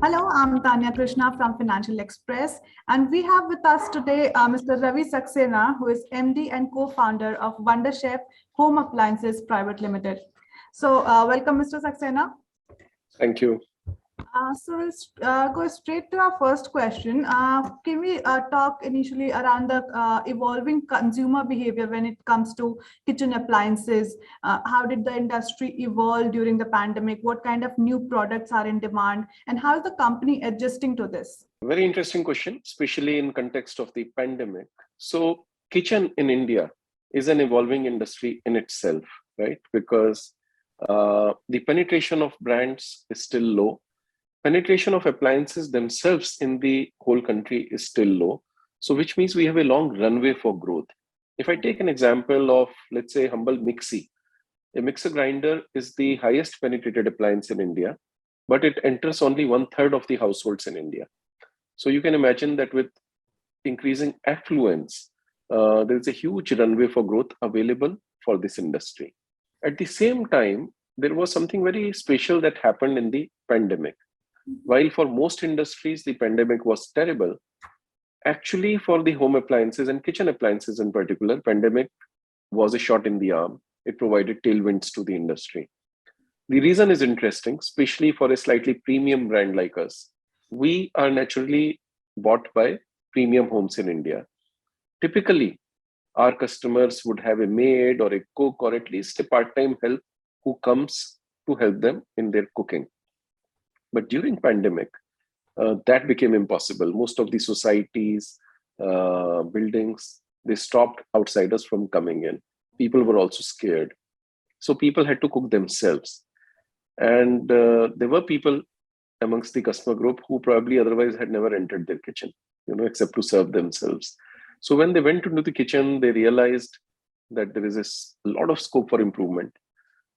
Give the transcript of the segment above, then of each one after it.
Hello, I'm Tanya Krishna from Financial Express, and we have with us today Mr. Ravi Saxena, who is MD and co-founder of Wonderchef Home Appliances Private Limited. So, welcome, Mr. Saxena. Thank you. So we'll go straight to our first question. Can we talk initially around the evolving consumer behavior when it comes to kitchen appliances? How did the industry evolve during the pandemic? What kind of new products are in demand? And how is the company adjusting to this? Very interesting question, especially in context of the pandemic. So kitchen in India is an evolving industry in itself, right? Because the penetration of brands is still low. Penetration of appliances themselves in the whole country is still low. So which means we have a long runway for growth. If I take an example of, let's say, humble mixie, a mixer grinder is the highest penetrated appliance in India, but it enters only 1/3 of the households in India. So you can imagine that with increasing affluence, there is a huge runway for growth available for this industry. At the same time, there was something very special that happened in the pandemic. While for most industries, the pandemic was terrible, actually for the home appliances and kitchen appliances in particular, pandemic was a shot in the arm. It provided tailwinds to the industry. The reason is interesting, especially for a slightly premium brand like us. We are naturally bought by premium homes in India. Typically, our customers would have a maid or a cook or at least a part-time help who comes to help them in their cooking. But during pandemic, that became impossible. Most of the societies, buildings, they stopped outsiders from coming in. People were also scared. So people had to cook themselves. And there were people amongst the customer group who probably otherwise had never entered their kitchen, except to serve themselves. So when they went into the kitchen, they realized that there is a lot of scope for improvement.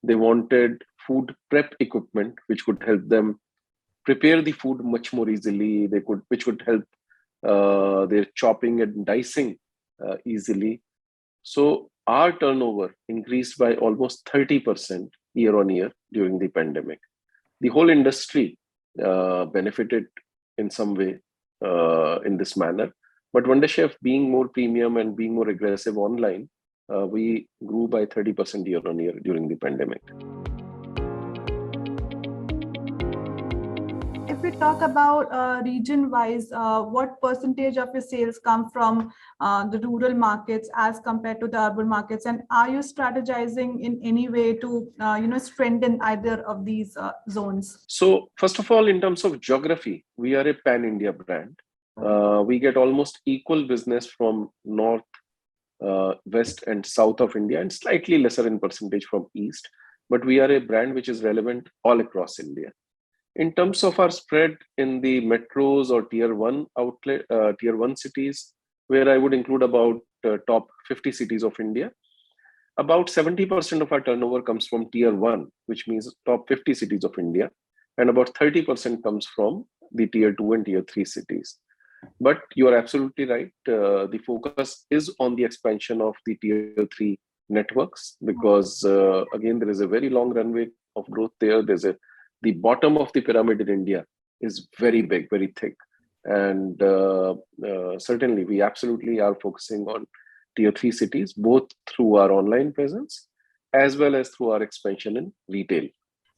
They wanted food prep equipment, which could help them prepare the food much more easily. Which would help their chopping and dicing easily. So our turnover increased by almost 30% year on year during the pandemic. The whole industry benefited in some way in this manner. But Wonderchef, being more premium and being more aggressive online, we grew by 30% year on year during the pandemic. If we talk about region-wise, what percentage of your sales come from the rural markets as compared to the urban markets? And are you strategizing in any way to strengthen either of these zones? So first of all, in terms of geography, we are a pan-India brand. We get almost equal business from north, west and south of India, and slightly lesser in percentage from east. But we are a brand which is relevant all across India. In terms of our spread in the metros or tier one cities, where I would include about top 50 cities of India, about 70% of our turnover comes from tier one, which means top 50 cities of India, and about 30% comes from the tier two and tier three cities. But you are absolutely right. The focus is on the expansion of the tier three networks because, again, there is a very long runway of growth there. The bottom of the pyramid in India is very big, very thick. And certainly, we absolutely are focusing on tier three cities, both through our online presence as well as through our expansion in retail.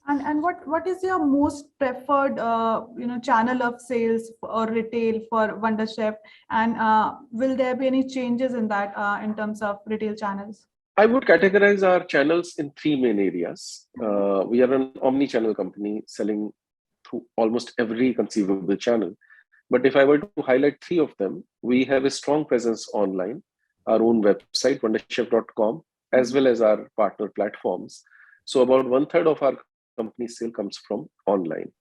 And what is your most preferred channel of sales or retail for Wonderchef? And will there be any changes in that in terms of retail channels? I would categorize our channels in three main areas. We are an omni-channel company selling through almost every conceivable channel. But if I were to highlight three of them, we have a strong presence online, our own website, wonderchef.com, as well as our partner platforms. So about 1/3 of our company's sale comes from online.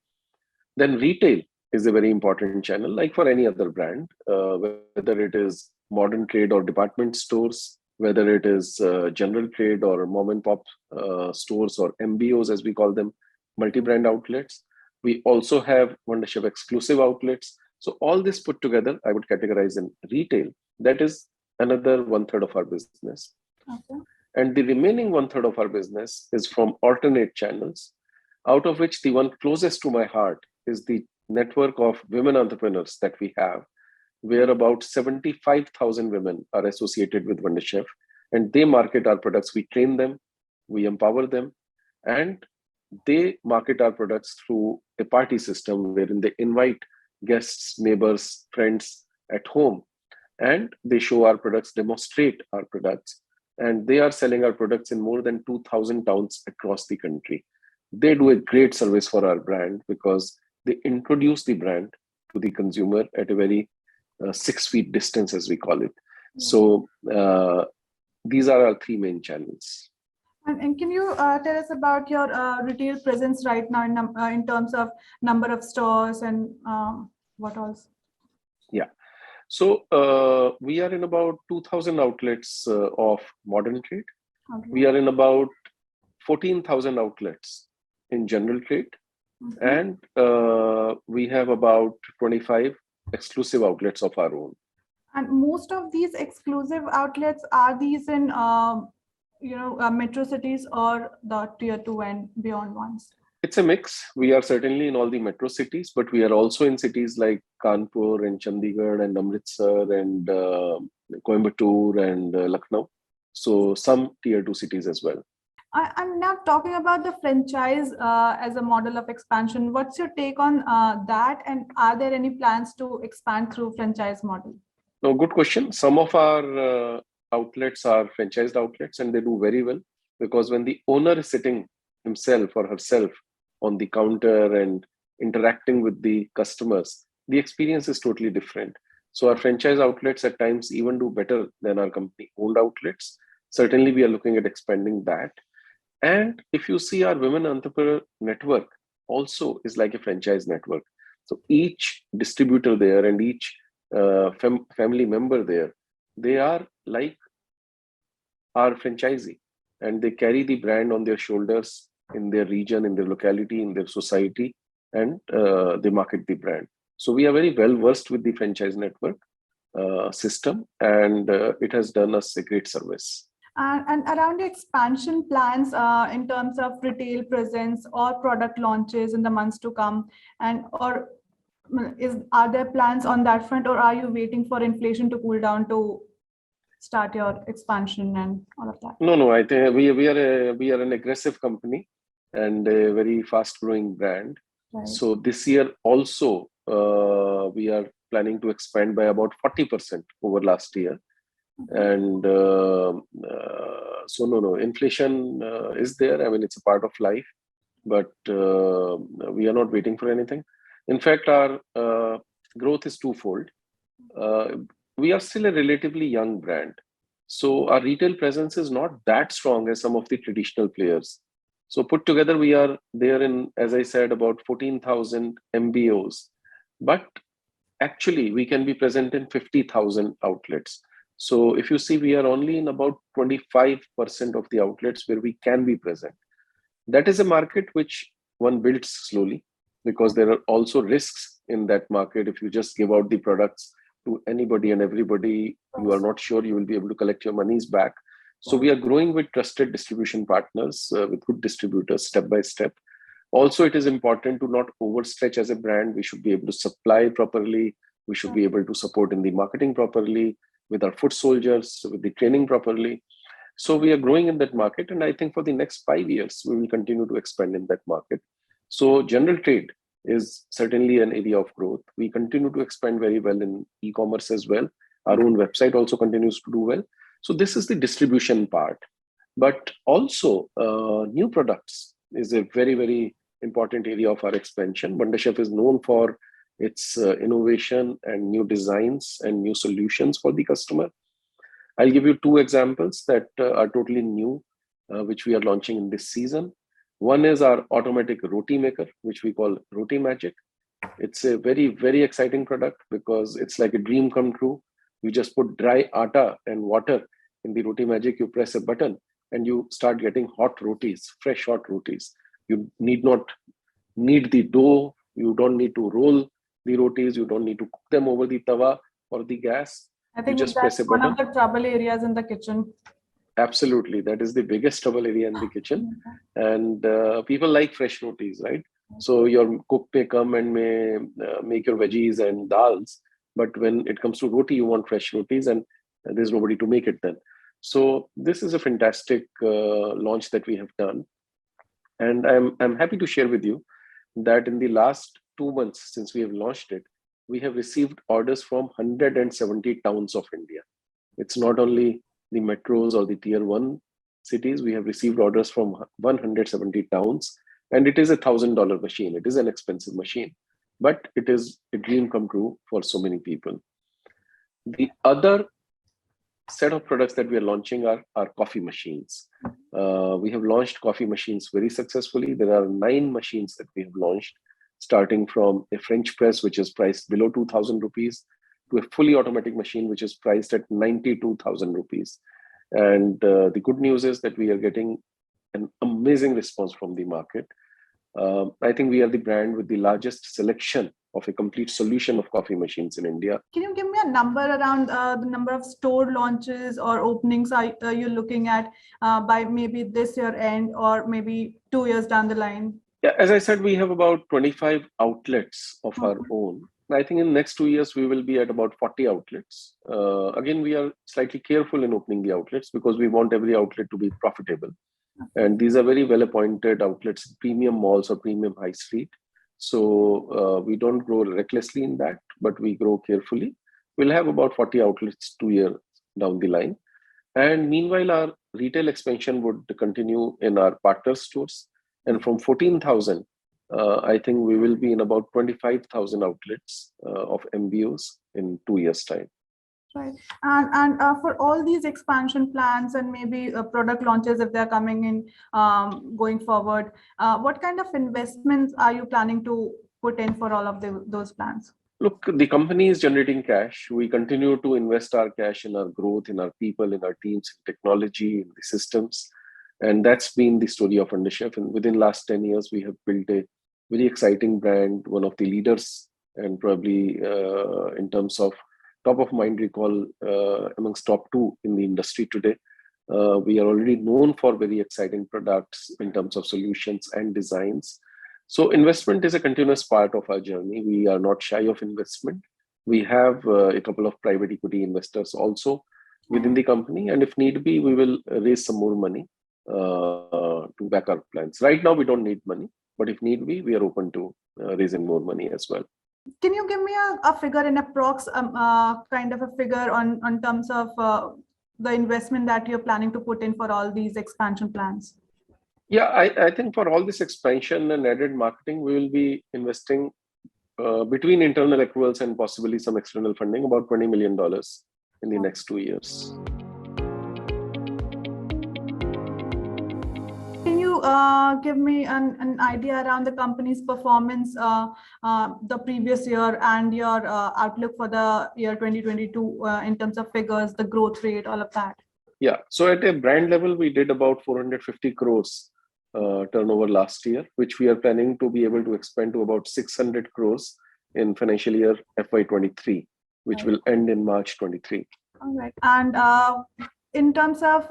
Then retail is a very important channel, like for any other brand, whether it is modern trade or department stores, whether it is general trade or mom and pop stores or MBOs, as we call them, multi-brand outlets. We also have Wonderchef exclusive outlets. So all this put together, I would categorize in retail. That is another 1/3 of our business. Okay. And the remaining 1/3 of our business is from alternate channels, out of which the one closest to my heart is the network of women entrepreneurs that we have, where about 75,000 women are associated with Wonderchef, and they market our products. We train them, we empower them, and they market our products through a party system wherein they invite guests, neighbors, friends at home, and they show our products, demonstrate our products, and they are selling our products in more than 2,000 towns across the country. They do a great service for our brand because they introduce the brand to the consumer at a very 6 feet distance, as we call it. So these are our three main channels. And can you tell us about your retail presence right now in terms of number of stores and what else? Yeah. So we are in about 2,000 outlets of modern trade. Okay. We are in about 14,000 outlets in general trade. And we have about 25 exclusive outlets of our own. And most of these exclusive outlets, are these in metro cities or the tier 2 and beyond ones? It's a mix. We are certainly in all the metro cities, but we are also in cities like Kanpur and Chandigarh and Amritsar and Coimbatore and Lucknow. So some tier 2 cities as well. I'm now talking about the franchise as a model of expansion. What's your take on that? And are there any plans to expand through franchise model? No, good question. Some of our outlets are franchised outlets and they do very well, because when the owner is sitting himself or herself on the counter and interacting with the customers, the experience is totally different. So our franchise outlets at times even do better than our company owned outlets. Certainly we are looking at expanding that. And if you see, our women entrepreneur network also is like a franchise network. So each distributor there and each family member there, they are like our franchisee, and they carry the brand on their shoulders in their region, in their locality, in their society, and they market the brand. So we are very well versed with the franchise network system, and it has done us a great service. And around your expansion plans in terms of retail presence or product launches in the months to come, are there plans on that front, or are you waiting for inflation to cool down to start your expansion and all of that? No, I think we are an aggressive company and a very fast growing brand. Right. So this year also we are planning to expand by about 40% over last year. And so no, inflation is there. I mean, it's a part of life, but we are not waiting for anything. In fact, our growth is twofold. We are still a relatively young brand, so our retail presence is not that strong as some of the traditional players. So put together, we are there in, as I said, about 14,000 MBOs, but actually we can be present in 50,000 outlets. So if you see, we are only in about 25% of the outlets where we can be present. That is a market which one builds slowly, because there are also risks in that market. If you just give out the products to anybody and everybody, you are not sure you will be able to collect your monies back. So we are growing with trusted distribution partners, with good distributors, step by step. Also, it is important to not overstretch as a brand. We should be able to supply properly. We should be able to support in the marketing properly, with our foot soldiers, with the training properly. So we are growing in that market. And I think for the next 5 years, we will continue to expand in that market. So general trade is certainly an area of growth. We continue to expand very well in e-commerce as well. Our own website also continues to do well. So this is the distribution part. But also new products is a very, very important area of our expansion. Wonderchef is known for its innovation and new designs and new solutions for the customer. I'll give you 2 examples that are totally new, which we are launching in this season. One is our automatic Roti Maker, which we call Roti Magic. It's a very, very exciting product because it's like a dream come true. You just put dry atta and water in the Roti Magic, you press a button and you start getting hot rotis, fresh hot rotis. You need not knead the dough. You don't need to roll the rotis. You don't need to cook them over the tawa or the gas. I think you just that's press a button. One of the trouble areas in the kitchen. Absolutely. That is the biggest trouble area in the kitchen. And people like fresh rotis, right? So your cook may come and may make your veggies and dals, but when it comes to roti, you want fresh rotis, and there's nobody to make it then. So this is a fantastic launch that we have done, and I'm happy to share with you that in the last 2 months since we have launched it, we have received orders from 170 towns of India. It's not only the metros or the tier one cities. We have received orders from 170 towns, and it is $1,000 machine. It is an expensive machine, but it is a dream come true for so many people. The other set of products that we are launching are coffee machines. We have launched coffee machines very successfully. There are 9 machines that we have launched, starting from a French press, which is priced below 2,000 rupees, to a fully automatic machine, which is priced at 92,000 rupees. And the good news is that we are getting an amazing response from the market. I think we are the brand with the largest selection of a complete solution of coffee machines in India. Can you give me a number around the number of store launches or openings are you looking at by maybe this year end or maybe 2 years down the line? Yeah, as I said, we have about 25 outlets of our own. I think in the next 2 years, we will be at about 40 outlets. Again, we are slightly careful in opening the outlets because we want every outlet to be profitable. And these are very well-appointed outlets, premium malls or premium high street. So we don't grow recklessly in that, but we grow carefully. We'll have about 40 outlets 2 years down the line. And meanwhile, our retail expansion would continue in our partner stores. And from 14,000, I think we will be in about 25,000 outlets of MBOs in 2 years' time. Right. And for all these expansion plans and maybe product launches, if they're coming in going forward, what kind of investments are you planning to put in for all of those plans? Look, the company is generating cash. We continue to invest our cash in our growth, in our people, in our teams, in technology, in the systems. And that's been the story of Wonderchef. And within last 10 years, we have built a very exciting brand, one of the leaders, and probably in terms of top of mind recall amongst top 2 in the industry today. We are already known for very exciting products in terms of solutions and designs. So investment is a continuous part of our journey. We are not shy of investment. We have a couple of private equity investors also within the company. And if need be, we will raise some more money to back our plans. Right now, we don't need money, but if need be, we are open to raising more money as well. Can you give me a figure in approx, kind of a figure on terms of the investment that you're planning to put in for all these expansion plans? Yeah, I think for all this expansion and added marketing, we will be investing between internal accruals and possibly some external funding, about $20 million in the next 2 years. Can you give me an idea around the company's performance the previous year and your outlook for the year 2022 in terms of figures, the growth rate, all of that? Yeah, so at a brand level, we did about 450 crores turnover last year, which we are planning to be able to expand to about 600 crores in financial year FY23, which will end in March 23. All right. And in terms of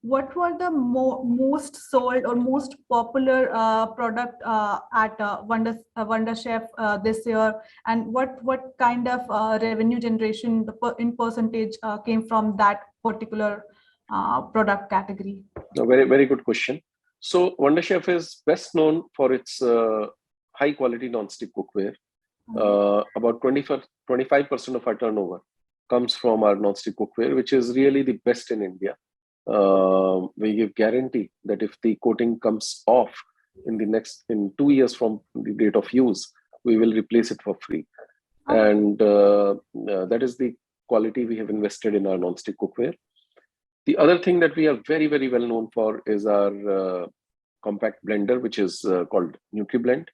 what were the most sold or most popular product at Wonderchef this year, and what kind of revenue generation in percentage came from that particular product category? A very good question. So Wonderchef is best known for its high quality non-stick cookware. About 25% of our turnover comes from our non-stick cookware, which is really the best in India. We give guarantee that if the coating comes off in 2 years from the date of use, we will replace it for free. And that is the quality we have invested in our non-stick cookware. The other thing that we are very well known for is our compact blender, which is called NutriBlend,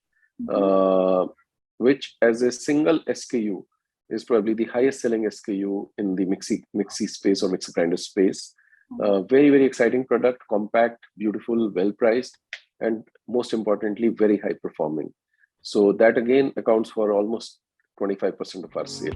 which as a single SKU is probably the highest selling SKU in the mixie space or mixer grinder space. Very exciting product, compact, beautiful, well priced, and most importantly, very high performing. So that again accounts for almost 25% of our sale.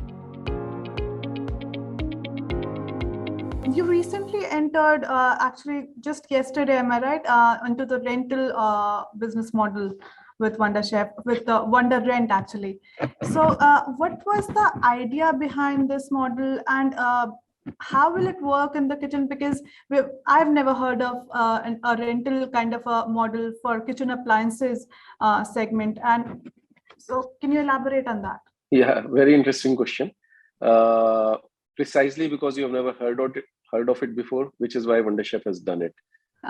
You recently entered, actually just yesterday, am I right, into the rental business model. with Wonderchef, with the Wonderent actually. So what was the idea behind this model, and how will it work in the kitchen? Because I've never heard of a rental kind of a model for kitchen appliances segment. And so can you elaborate on that? Yeah, very interesting question. Uh, Precisely because you have never heard of it before, which is why Wonderchef has done it.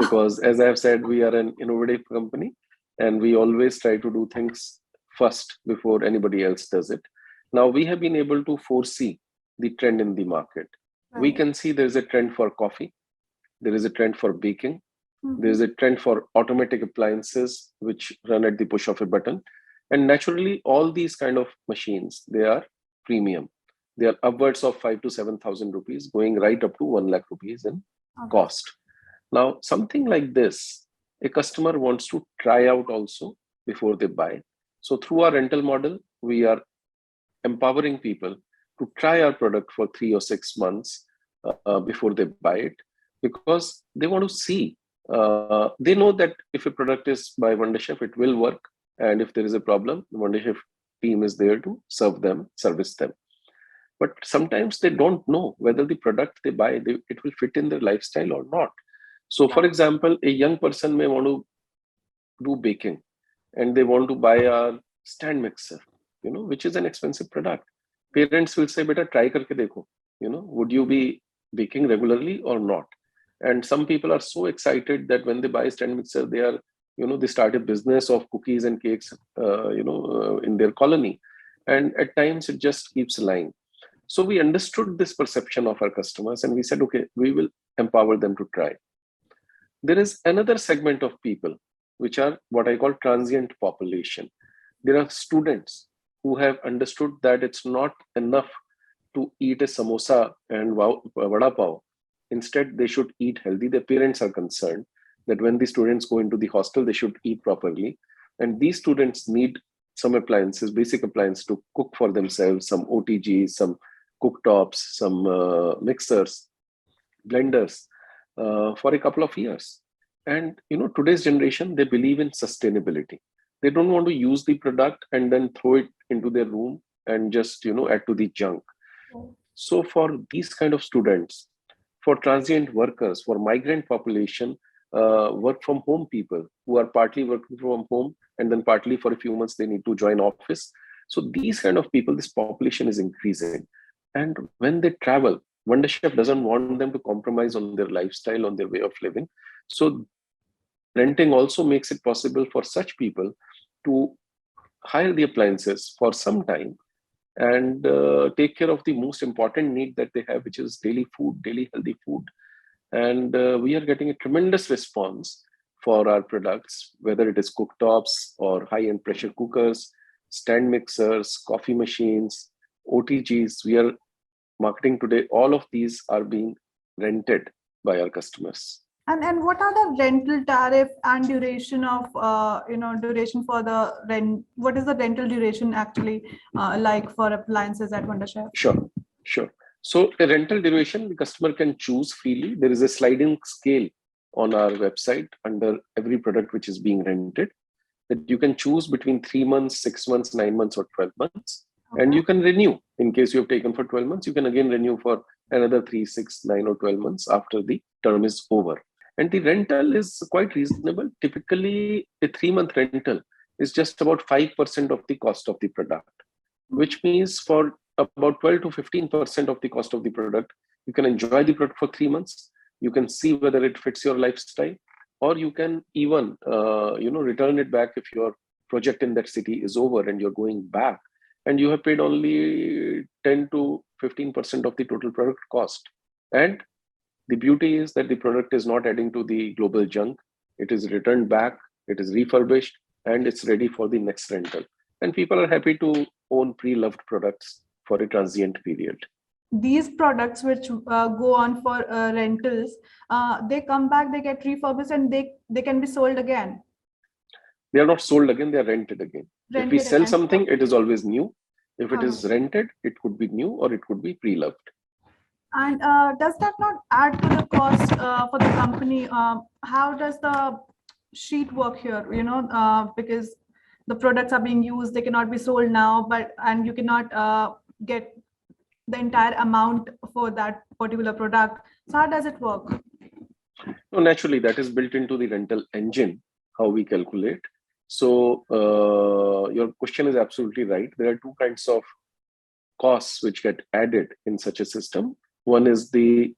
Because as I have said, we are an innovative company, and we always try to do things first before anybody else does it. Now we have been able to foresee the trend in the market. We can see there is a trend for coffee, there is a trend for baking, there is a trend for automatic appliances which run at the push of a button. And naturally, all these kind of machines, they are premium. They are upwards of 5 to 7,000 rupees, going right up to 1 lakh rupees in cost. Now, something like this, a customer wants to try out also before they buy. So through our rental model, we are empowering people to try our product for 3 or 6 months before they buy it, because they want to see. They know that if a product is by Wonderchef, it will work. And if there is a problem, the Wonderchef team is there to service them. But sometimes they don't know whether the product they buy, it will fit in their lifestyle or not. So for example, a young person may want to do baking, and they want to buy a stand mixer, which is an expensive product. Parents will say, beta, try karke dekho, would you be baking regularly or not? And some people are so excited that when they buy a stand mixer, they are, they start a business of cookies and cakes, in their colony. And at times it just keeps lying. So we understood this perception of our customers, and we said, okay, we will empower them to try. There is another segment of people, which are what I call transient population. There are students who have understood that it's not enough to eat a samosa and vada pav. Instead, they should eat healthy. Their parents are concerned that when the students go into the hostel, they should eat properly. And these students need some appliances, basic appliances to cook for themselves, some OTGs, some cooktops, some mixers, blenders for a couple of years. And today's generation, they believe in sustainability. They don't want to use the product and then throw it into their room and just add to the junk. So for these kind of students, for transient workers, for migrant population, work from home people who are partly working from home and then partly for a few months they need to join office. So these kind of people, this population is increasing. And when they travel, Wonderchef doesn't want them to compromise on their lifestyle, on their way of living. So renting also makes it possible for such people to hire the appliances for some time and take care of the most important need that they have, which is daily food, daily healthy food. And we are getting a tremendous response for our products, whether it is cooktops or high-end pressure cookers, stand mixers, coffee machines, OTGs. We are marketing today. All of these are being rented by our customers. And what are the rental tariff and duration of duration for the rent? What is the rental duration actually like for appliances at Wonderchef? Sure. So a rental duration, the customer can choose freely. There is a sliding scale on our website under every product which is being rented, that you can choose between 3 months, 6 months, 9 months, or 12 months. Okay. And you can renew. In case you have taken for 12 months, you can again renew for another 3, 6, 9, or 12 months after the term is over. And the rental is quite reasonable. Typically, a 3-month rental is just about 5% of the cost of the product, which means for about 12 to 15% of the cost of the product, you can enjoy the product for 3 months. You can see whether it fits your lifestyle, or you can even return it back if your project in that city is over and you're going back, and you have paid only 10 to 15% of the total product cost. And the beauty is that the product is not adding to the global junk. It is returned back, it is refurbished, and it's ready for the next rental. And people are happy to own pre-loved products for a transient period. These products which go on for rentals, they come back, they get refurbished, and they can be sold again. They are not sold again, they are rented again. If we sell something, it is always new. If it is rented, it could be new or it could be pre-loved. And does that not add to the cost for the company? How does the sheet work here? Because the products are being used, they cannot be sold now, and you cannot get the entire amount for that particular product. So how does it work? No, naturally, that is built into the rental engine, how we calculate. So your question is absolutely right. There are two kinds of costs which get added in such a system. One is the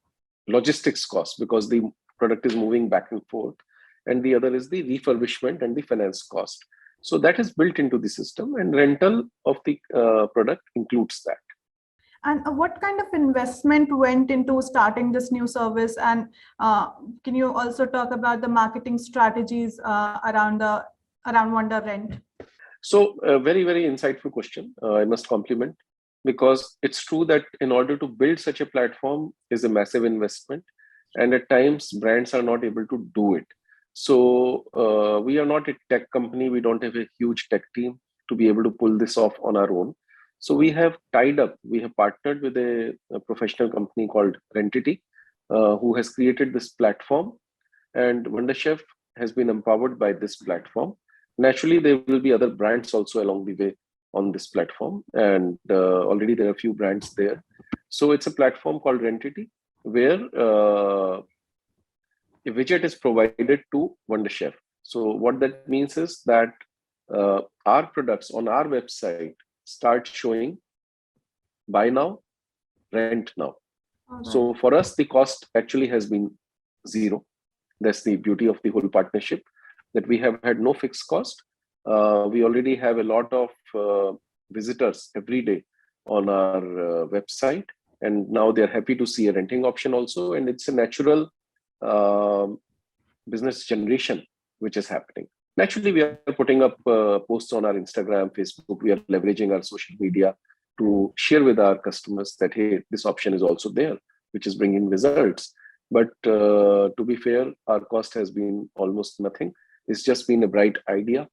logistics cost because the product is moving back and forth, and the other is the refurbishment and the finance cost. So that is built into the system, and rental of the product includes that. And what kind of investment went into starting this new service? And can you also talk about the marketing strategies around Wonderent? So a very, very insightful question. I must compliment, because it's true that in order to build such a platform is a massive investment, and at times brands are not able to do it. So we are not a tech company. We don't have a huge tech team to be able to pull this off on our own. So we have partnered with a professional company called Rentity, who has created this platform, and Wonderchef has been empowered by this platform. Naturally, there will be other brands also along the way on this platform, and already there are a few brands there. So it's a platform called Rentity, where a widget is provided to Wonderchef. So what that means is that our products on our website start showing buy now, rent now. All So right. for us, the cost actually has been zero. That's the beauty of the whole partnership, that we have had no fixed cost. We already have a lot of visitors every day on our website, and now they're happy to see a renting option also, and it's a natural business generation which is happening. Naturally, we are putting up posts on our Instagram, Facebook. We are leveraging our social media to share with our customers that, hey, this option is also there, which is bringing results. But to be fair, our cost has been almost nothing. It's just been a bright idea,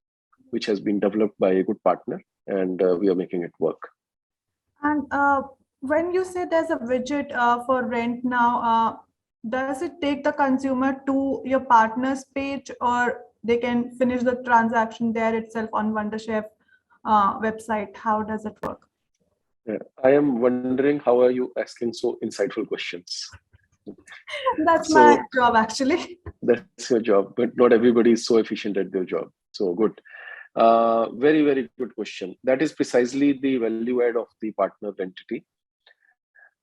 which has been developed by a good partner, and we are making it work. And when you say there's a widget for rent now, does it take the consumer to your partner's page, or they can finish the transaction there itself on Wonderchef website? How does it work? Yeah. I am wondering, how are you asking so insightful questions? That's my job, actually. That's your job, but not everybody is so efficient at their job. So good. Very, very good question. That is precisely the value add of the partner entity.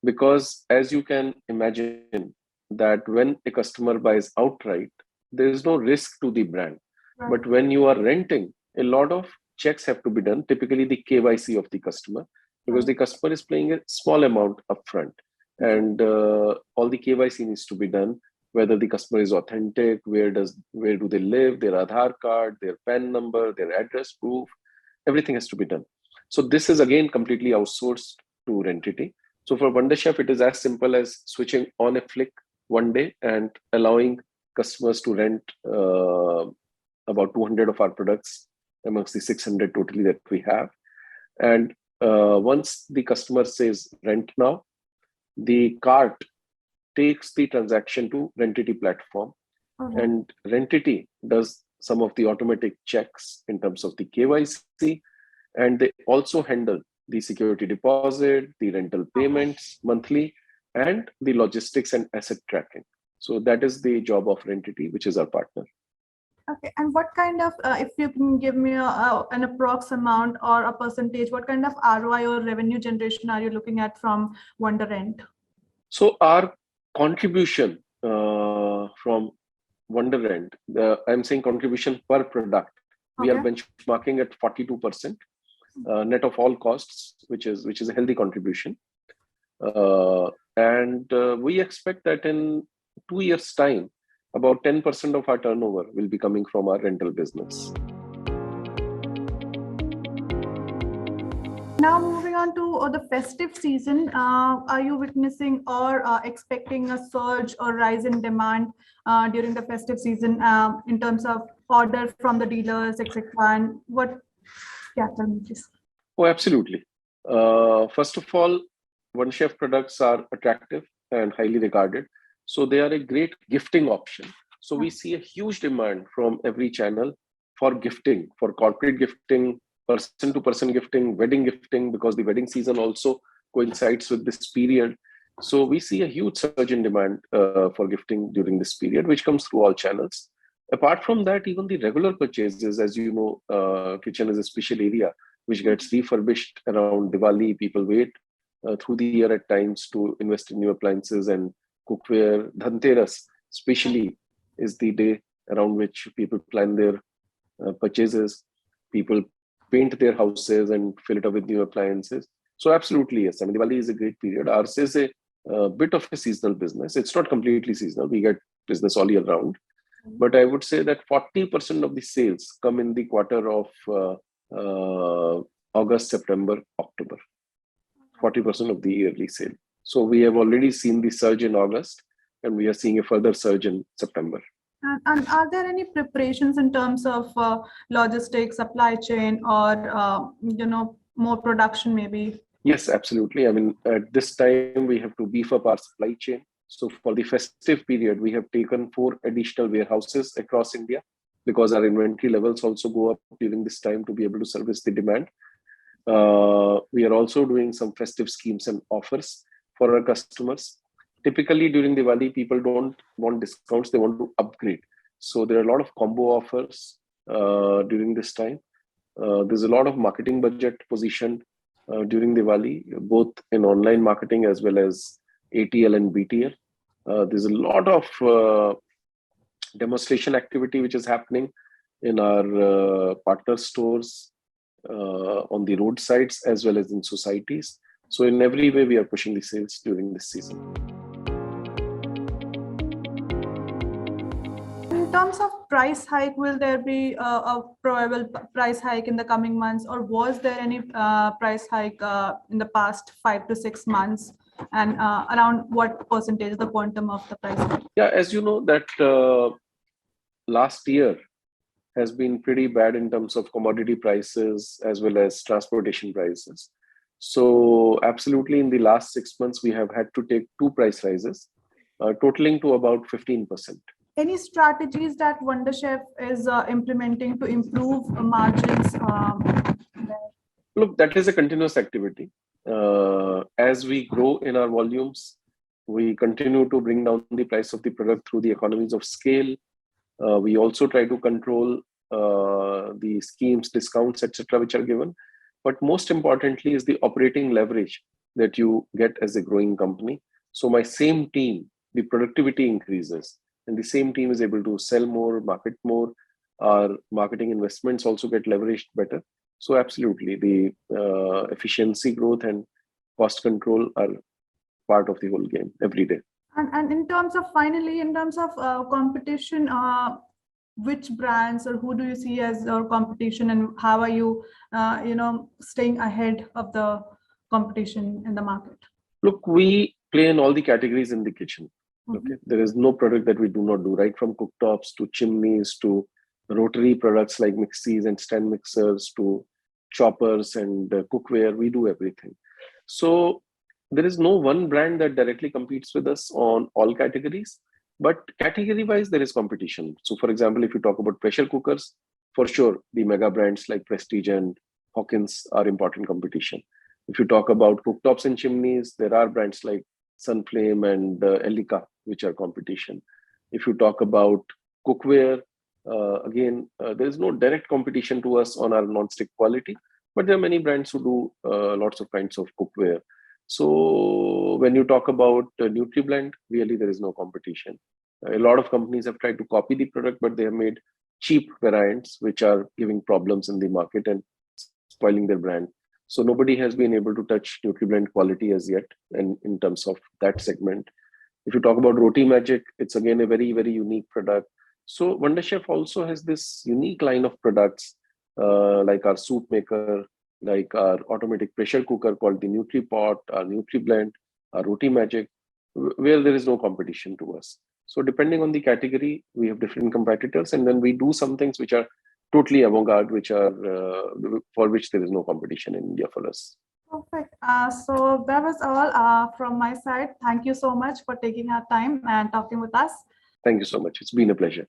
Because as you can imagine, that when a customer buys outright, there is no risk to the brand. Right. But when you are renting, a lot of checks have to be done, typically the KYC of the customer, because the customer is paying a small amount upfront, and all the KYC needs to be done, whether the customer is authentic, where do they live, their Aadhaar card, their PAN number, their address proof, everything has to be done. So this is again completely outsourced to Rentity. So for Wonderchef, it is as simple as switching on a flick one day and allowing customers to rent about 200 of our products amongst the 600 totally that we have. And once the customer says rent now, the cart takes the transaction to Rentity platform, and Rentity does some of the automatic checks in terms of the KYC, and they also handle the security deposit, the rental payments monthly, and the logistics and asset tracking. So that is the job of Rentity, which is our partner. Okay, and what kind of, if you can give me an approx amount or a percentage, what kind of ROI or revenue generation are you looking at from Wonderent? So our contribution from Wonderent, I'm saying contribution per product, we are benchmarking at 42%. Net of all costs, which is a healthy contribution, and we expect that in 2 years' time, about 10% of our turnover will be coming from our rental business. Now moving on to the festive season, are you witnessing or expecting a surge or rise in demand during the festive season in terms of order from the dealers, etc.? And what? Yeah, tell me please. Oh, absolutely. First of all, Wonderchef products are attractive and highly regarded. So they are a great gifting option. So we see a huge demand from every channel for gifting, for corporate gifting, person-to-person gifting, wedding gifting, because the wedding season also coincides with this period. So we see a huge surge in demand for gifting during this period, which comes through all channels. Apart from that, even the regular purchases, as you know, kitchen is a special area which gets refurbished around Diwali. People wait through the year at times to invest in new appliances and cookware. Dhanteras, especially, is the day around which people plan their purchases. People paint their houses and fill it up with new appliances. So absolutely, yes. I mean, Diwali is a great period. Ours is a bit of a seasonal business. It's not completely seasonal. We get business all year round. But I would say that 40% of the sales come in the quarter of August, September, October. 40% of the yearly sale. So we have already seen the surge in August, and we are seeing a further surge in September. And are there any preparations in terms of logistics, supply chain, or more production maybe? Yes, absolutely. I mean, at this time we have to beef up our supply chain. So for the festive period, we have taken 4 additional warehouses across India, because our inventory levels also go up during this time to be able to service the demand. We are also doing some festive schemes and offers for our customers. Typically during Diwali, people don't want discounts, they want to upgrade. So there are a lot of combo offers during this time. There's a lot of marketing budget positioned during Diwali, both in online marketing as well as ATL and BTL. There's a lot of demonstration activity which is happening in our partner stores, on the roadsides as well as in societies. So in every way, we are pushing the sales during this season. In terms of price hike, will there be a probable price hike in the coming months, or was there any price hike in the past 5 to 6 months? And around what percentage, the quantum of the price hike? Yeah, as you know, that last year has been pretty bad in terms of commodity prices as well as transportation prices. So absolutely, in the last 6 months, we have had to take 2 price rises, totaling to about 15%. Any strategies that Wonderchef is implementing to improve margins? Look, that is a continuous activity. As we grow in our volumes, we continue to bring down the price of the product through the economies of scale. We also try to control the schemes, discounts, etc., which are given. But most importantly is the operating leverage that you get as a growing company. So my same team, the productivity increases, and the same team is able to sell more, market more. Our marketing investments also get leveraged better. So absolutely, the efficiency growth and cost control are part of the whole game every day. And in terms of competition, which brands or who do you see as your competition, and how are you, staying ahead of the competition in the market? Look, we play in all the categories in the kitchen. Okay, there is no product that we do not do, right from cooktops to chimneys to rotary products like mixies and stand mixers to choppers and cookware. We do everything. So there is no one brand that directly competes with us on all categories, but category wise there is competition. So for example, if you talk about pressure cookers, for sure the mega brands like Prestige and Hawkins are important competition. If you talk about cooktops and chimneys, there are brands like Sunflame and Elica, which are competition. If you talk about cookware, again, there is no direct competition to us on our non-stick quality, but there are many brands who do lots of kinds of cookware. So when you talk about NutriBlend, really there is no competition. A lot of companies have tried to copy the product, but they have made cheap variants which are giving problems in the market and spoiling their brand. So nobody has been able to touch NutriBlend quality as yet, and in terms of that segment. If you talk about Roti Magic, it's again a very, very unique product. So Wonderchef also has this unique line of products like our soup maker, like our automatic pressure cooker called the NutriPot, our NutriBlend, our Roti Magic, where there is no competition to us. So depending on the category, we have different competitors, and then we do some things which are totally avant-garde, which are for which there is no competition in India for us. Perfect. So that was all from my side. Thank you so much for taking our time and talking with us. Thank you so much. It's been a pleasure.